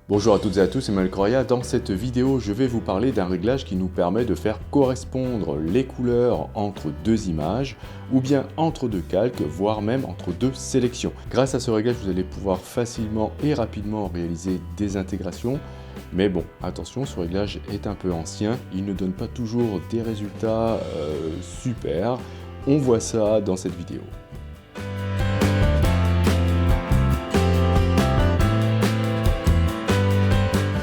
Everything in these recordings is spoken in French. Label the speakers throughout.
Speaker 1: Bonjour à toutes et à tous, c'est Emmanuel Correa. Dans cette vidéo, je vais vous parler d'un réglage qui nous permet de faire correspondre les couleurs entre deux images ou bien entre deux calques, voire même entre deux sélections. Grâce à ce réglage, vous allez pouvoir facilement et rapidement réaliser des intégrations. Mais bon, attention, ce réglage est un peu ancien, il ne donne pas toujours des résultats super. On voit ça dans cette vidéo.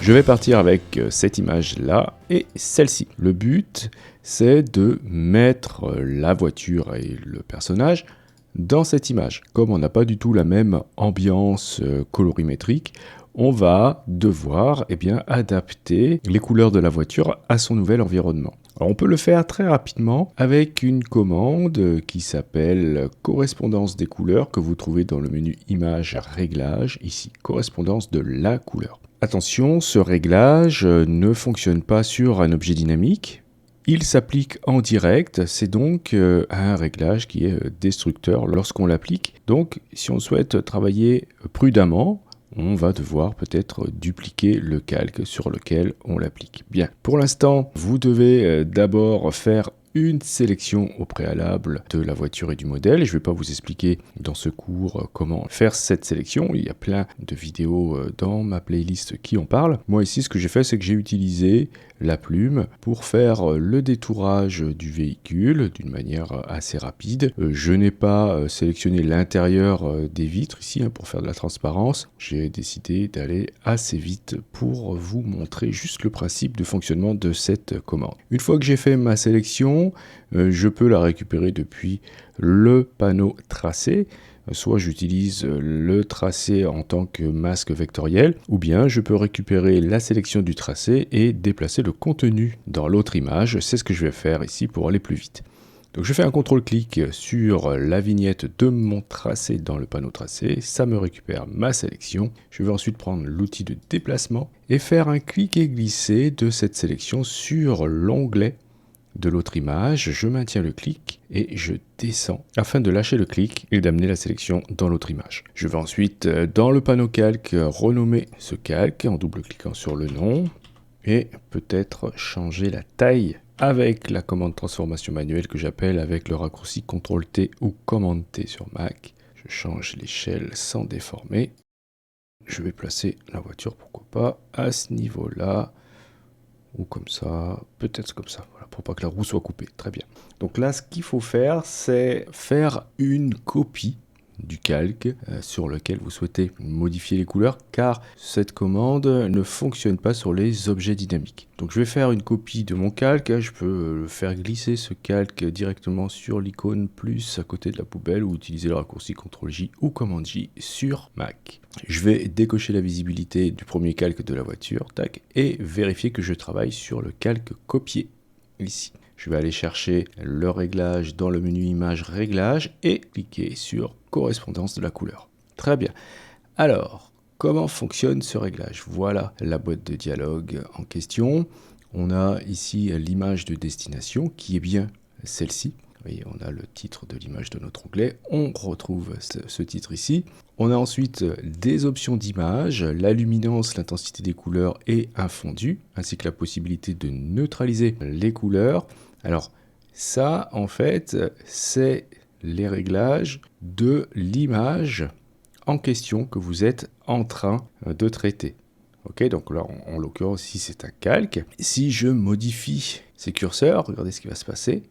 Speaker 1: Je vais partir avec cette image-là et celle-ci. Le but, c'est de mettre la voiture et le personnage dans cette image. Comme on n'a pas du tout la même ambiance colorimétrique, on va devoir adapter les couleurs de la voiture à son nouvel environnement. Alors, on peut le faire très rapidement avec une commande qui s'appelle correspondance des couleurs que vous trouvez dans le menu Images, Réglages, ici, correspondance de la couleur. Attention, ce réglage ne fonctionne pas sur un objet dynamique. Il s'applique en direct, c'est donc un réglage qui est destructeur lorsqu'on l'applique. Donc, si on souhaite travailler prudemment, on va devoir peut-être dupliquer le calque sur lequel on l'applique. Bien, pour l'instant, vous devez d'abord faire une sélection au préalable de la voiture et du modèle. Et je ne vais pas vous expliquer dans ce cours comment faire cette sélection. Il y a plein de vidéos dans ma playlist qui en parlent. Moi ici, ce que j'ai fait, c'est que j'ai utilisé la plume pour faire le détourage du véhicule d'une manière assez rapide. Je n'ai pas sélectionné l'intérieur des vitres ici pour faire de la transparence. J'ai décidé d'aller assez vite pour vous montrer juste le principe de fonctionnement de cette commande. Une fois que j'ai fait ma sélection, je peux la récupérer depuis le panneau tracé. Soit j'utilise le tracé en tant que masque vectoriel, ou bien je peux récupérer la sélection du tracé et déplacer le contenu dans l'autre image. C'est ce que je vais faire ici pour aller plus vite. Donc je fais un contrôle-clic sur la vignette de mon tracé dans le panneau tracé, ça me récupère ma sélection. Je vais ensuite prendre l'outil de déplacement et faire un clic et glisser de cette sélection sur l'onglet de l'autre image. Je maintiens le clic et je descends afin de lâcher le clic et d'amener la sélection dans l'autre image. Je vais ensuite dans le panneau calque renommer ce calque en double-cliquant sur le nom et peut-être changer la taille avec la commande transformation manuelle que j'appelle avec le raccourci CTRL-T ou commande T sur Mac. Je change l'échelle sans déformer. Je vais placer la voiture, pourquoi pas, à ce niveau-là. Ou comme ça, peut-être comme ça, voilà, pour pas que la roue soit coupée. Très bien. Donc là, ce qu'il faut faire, c'est faire une copie du calque sur lequel vous souhaitez modifier les couleurs, car cette commande ne fonctionne pas sur les objets dynamiques. Donc je vais faire une copie de mon calque, je peux faire glisser ce calque directement sur l'icône plus à côté de la poubelle ou utiliser le raccourci CTRL-J ou commande J sur Mac. Je vais décocher la visibilité du premier calque de la voiture, tac, et vérifier que je travaille sur le calque copié, ici. Je vais aller chercher le réglage dans le menu Images, Réglages et cliquer sur Correspondance de la couleur. Très bien. Alors, comment fonctionne ce réglage? Voilà la boîte de dialogue en question. On a ici l'image de destination qui est bien celle-ci. Vous voyez, on a le titre de l'image de notre onglet. On retrouve ce titre ici. On a ensuite des options d'image, la luminance, l'intensité des couleurs et un fondu, ainsi que la possibilité de neutraliser les couleurs. Alors ça, en fait, c'est les réglages de l'image en question que vous êtes en train de traiter. Ok, donc là, en l'occurrence, ici, c'est un calque. Si je modifie ces curseurs, regardez ce qui va se passer.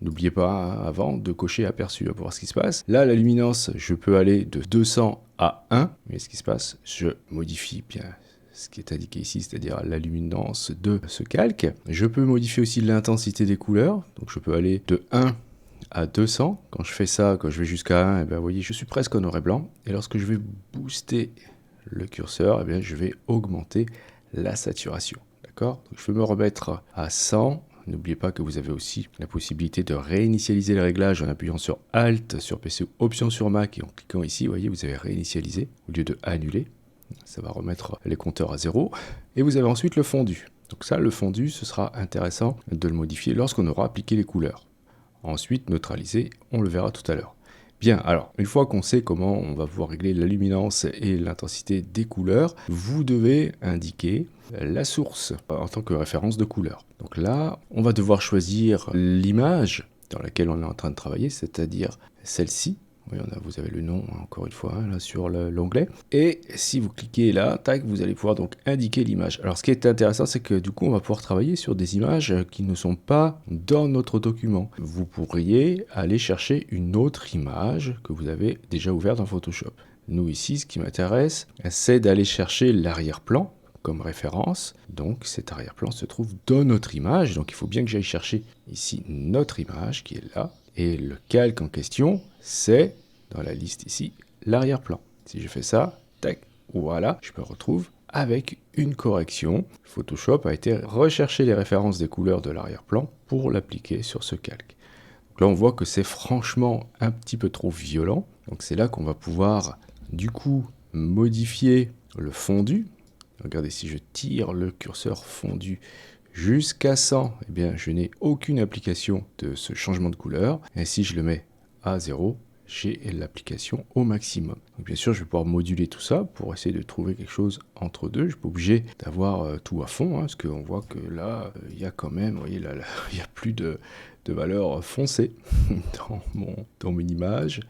Speaker 1: N'oubliez pas avant de cocher aperçu pour voir ce qui se passe. Là, la luminance, je peux aller de 200 à 1. Mais ce qui se passe, je modifie bien ce qui est indiqué ici, c'est-à-dire la luminance de ce calque. Je peux modifier aussi l'intensité des couleurs. Donc je peux aller de 1 à 200. Quand je fais ça, quand je vais jusqu'à 1, vous voyez, je suis presque en noir et blanc. Et lorsque je vais booster le curseur, je vais augmenter la saturation. D'accord? Donc je vais me remettre à 100. N'oubliez pas que vous avez aussi la possibilité de réinitialiser les réglages en appuyant sur Alt sur PC ou Option sur Mac et en cliquant ici, vous voyez, vous avez réinitialisé au lieu de annuler. Ça va remettre les compteurs à 0. Et vous avez ensuite le fondu. Donc ça, le fondu, ce sera intéressant de le modifier lorsqu'on aura appliqué les couleurs. Ensuite, neutraliser, on le verra tout à l'heure. Bien, alors, une fois qu'on sait comment on va pouvoir régler la luminance et l'intensité des couleurs, vous devez indiquer la source en tant que référence de couleur. Donc là, on va devoir choisir l'image dans laquelle on est en train de travailler, c'est-à-dire celle-ci. Oui, vous avez le nom, encore une fois, là sur l'onglet. Et si vous cliquez là, tac, vous allez pouvoir donc indiquer l'image. Alors, ce qui est intéressant, c'est que du coup, on va pouvoir travailler sur des images qui ne sont pas dans notre document. Vous pourriez aller chercher une autre image que vous avez déjà ouverte dans Photoshop. Nous, ici, ce qui m'intéresse, c'est d'aller chercher l'arrière-plan comme référence. Donc, cet arrière-plan se trouve dans notre image. Donc, il faut bien que j'aille chercher ici notre image qui est là. Et le calque en question, c'est, dans la liste ici, l'arrière-plan. Si je fais ça, tac, voilà, je me retrouve avec une correction. Photoshop a été rechercher les références des couleurs de l'arrière-plan pour l'appliquer sur ce calque. Donc là, on voit que c'est franchement un petit peu trop violent. Donc c'est là qu'on va pouvoir, du coup, modifier le fondu. Regardez, si je tire le curseur fondu jusqu'à 100, eh bien, je n'ai aucune application de ce changement de couleur. Et si je le mets à 0, j'ai l'application au maximum. Donc, bien sûr, je vais pouvoir moduler tout ça pour essayer de trouver quelque chose entre deux. Je ne suis pas obligé d'avoir tout à fond, parce qu'on voit que là, il y a quand même, vous voyez, là, il n'y a plus de valeur foncée dans mon image.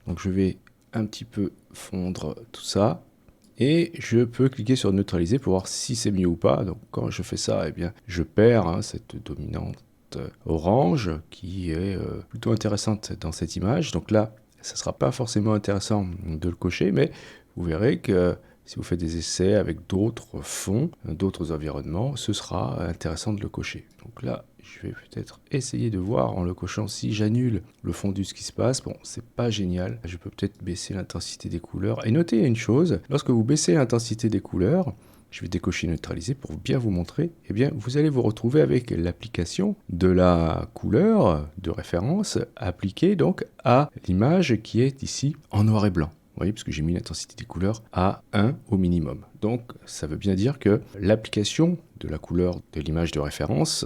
Speaker 1: Donc, je vais un petit peu fondre tout ça. Et je peux cliquer sur neutraliser pour voir si c'est mieux ou pas. Donc quand je fais ça, eh bien, je perds cette dominante orange qui est plutôt intéressante dans cette image. Donc là, ça ne sera pas forcément intéressant de le cocher, mais vous verrez que si vous faites des essais avec d'autres fonds, d'autres environnements, ce sera intéressant de le cocher. Donc là, je vais peut-être essayer de voir en le cochant si j'annule le fondu ce qui se passe. Bon, c'est pas génial. Je peux peut-être baisser l'intensité des couleurs. Et notez une chose, lorsque vous baissez l'intensité des couleurs, je vais décocher neutraliser pour bien vous montrer, eh bien, vous allez vous retrouver avec l'application de la couleur de référence appliquée donc à l'image qui est ici en noir et blanc. Vous voyez, parce que j'ai mis l'intensité des couleurs à 1 au minimum. Donc, ça veut bien dire que l'application de la couleur de l'image de référence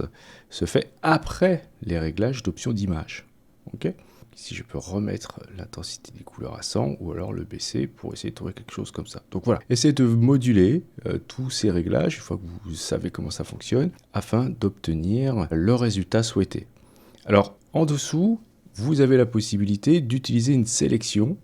Speaker 1: se fait après les réglages d'options d'image. Okay, ici, je peux remettre l'intensité des couleurs à 100 ou alors le baisser pour essayer de trouver quelque chose comme ça. Donc voilà, essayez de moduler tous ces réglages, une fois que vous savez comment ça fonctionne, afin d'obtenir le résultat souhaité. Alors, en dessous, vous avez la possibilité d'utiliser une sélection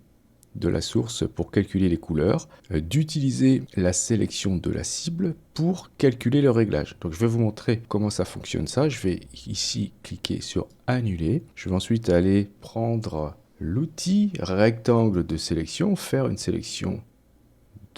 Speaker 1: de la source pour calculer les couleurs, d'utiliser la sélection de la cible pour calculer le réglage. Donc je vais vous montrer comment ça fonctionne ça. Je vais ici cliquer sur annuler. Je vais ensuite aller prendre l'outil rectangle de sélection, faire une sélection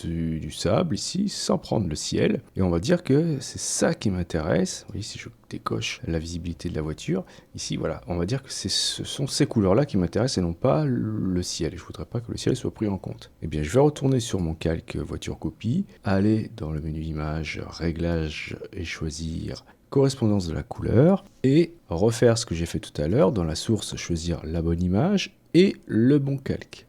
Speaker 1: du sable ici, sans prendre le ciel. Et on va dire que c'est ça qui m'intéresse. Vous voyez, si je décoche la visibilité de la voiture, ici, voilà, on va dire que ce sont ces couleurs-là qui m'intéressent et non pas le ciel. Et je ne voudrais pas que le ciel soit pris en compte. Eh bien, je vais retourner sur mon calque voiture copie, aller dans le menu image, réglage et choisir correspondance de la couleur et refaire ce que j'ai fait tout à l'heure dans la source, choisir la bonne image et le bon calque.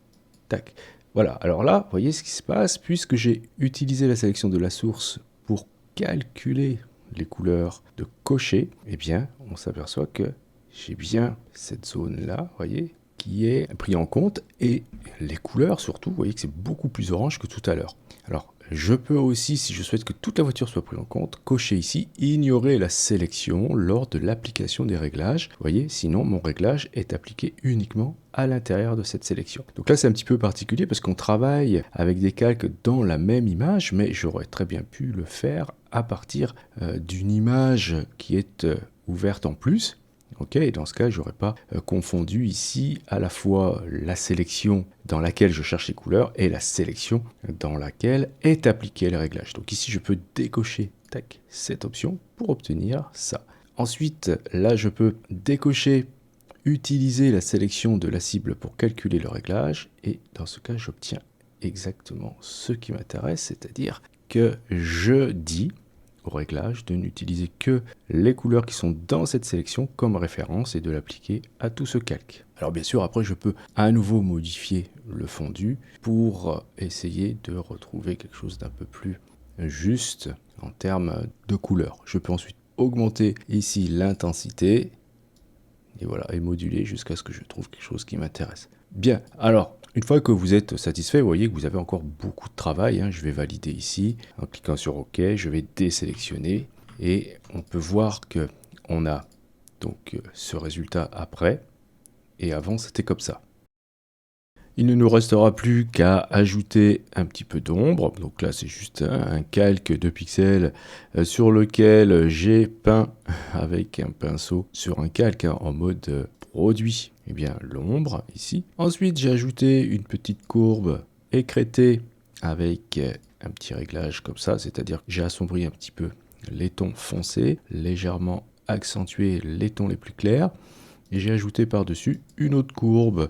Speaker 1: Tac. Voilà, alors là, vous voyez ce qui se passe, puisque j'ai utilisé la sélection de la source pour calculer les couleurs de cocher, eh bien, on s'aperçoit que j'ai bien cette zone-là, vous voyez, qui est prise en compte, et les couleurs surtout, vous voyez que c'est beaucoup plus orange que tout à l'heure. Alors, je peux aussi, si je souhaite que toute la voiture soit prise en compte, cocher ici, ignorer la sélection lors de l'application des réglages. Vous voyez, sinon mon réglage est appliqué uniquement à l'intérieur de cette sélection. Donc là, c'est un petit peu particulier parce qu'on travaille avec des calques dans la même image, mais j'aurais très bien pu le faire à partir d'une image qui est ouverte en plus. Ok, et dans ce cas, je n'aurais pas confondu ici à la fois la sélection dans laquelle je cherche les couleurs et la sélection dans laquelle est appliqué le réglage. Donc ici, je peux décocher tac, cette option pour obtenir ça. Ensuite, là, je peux décocher utiliser la sélection de la cible pour calculer le réglage et dans ce cas, j'obtiens exactement ce qui m'intéresse, c'est-à-dire que je dis au réglage de n'utiliser que les couleurs qui sont dans cette sélection comme référence et de l'appliquer à tout ce calque. Alors bien sûr, après je peux à nouveau modifier le fondu pour essayer de retrouver quelque chose d'un peu plus juste en termes de couleurs. Je peux ensuite augmenter ici l'intensité. et voilà, et moduler jusqu'à ce que je trouve quelque chose qui m'intéresse. Bien, alors, une fois que vous êtes satisfait, vous voyez que vous avez encore beaucoup de travail, hein. Je vais valider ici, en cliquant sur OK, je vais désélectionner, et on peut voir que on a donc ce résultat après, et avant c'était comme ça. Il ne nous restera plus qu'à ajouter un petit peu d'ombre. Donc là, c'est juste un calque de pixels sur lequel j'ai peint avec un pinceau sur un calque en mode produit. Eh bien, l'ombre ici. Ensuite, j'ai ajouté une petite courbe écrêtée avec un petit réglage comme ça, c'est-à-dire que j'ai assombri un petit peu les tons foncés, légèrement accentué les tons les plus clairs. Et j'ai ajouté par-dessus une autre courbe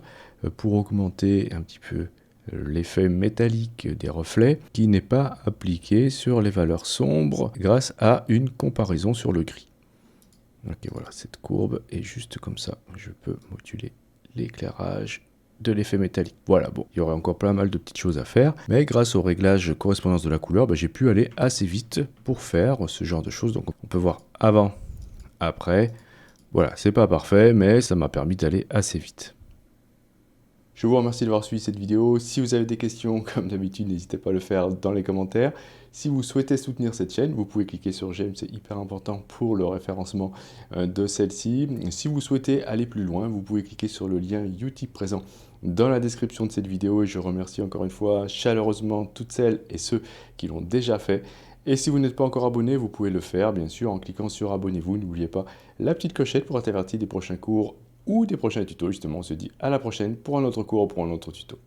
Speaker 1: pour augmenter un petit peu l'effet métallique des reflets qui n'est pas appliqué sur les valeurs sombres grâce à une comparaison sur le gris. Ok, voilà, cette courbe est juste comme ça. Je peux moduler l'éclairage de l'effet métallique. Voilà, bon, il y aurait encore pas mal de petites choses à faire, mais grâce au réglage correspondance de la couleur, j'ai pu aller assez vite pour faire ce genre de choses. Donc on peut voir avant, après. Voilà, c'est pas parfait, mais ça m'a permis d'aller assez vite. Je vous remercie d'avoir suivi cette vidéo. Si vous avez des questions, comme d'habitude, n'hésitez pas à le faire dans les commentaires. Si vous souhaitez soutenir cette chaîne, vous pouvez cliquer sur j'aime, c'est hyper important pour le référencement de celle-ci. Si vous souhaitez aller plus loin, vous pouvez cliquer sur le lien Utip présent dans la description de cette vidéo. Et je remercie encore une fois chaleureusement toutes celles et ceux qui l'ont déjà fait. Et si vous n'êtes pas encore abonné, vous pouvez le faire, bien sûr, en cliquant sur abonnez-vous. N'oubliez pas la petite clochette pour être averti des prochains cours ou des prochains tutos. Justement, on se dit à la prochaine pour un autre cours ou pour un autre tuto.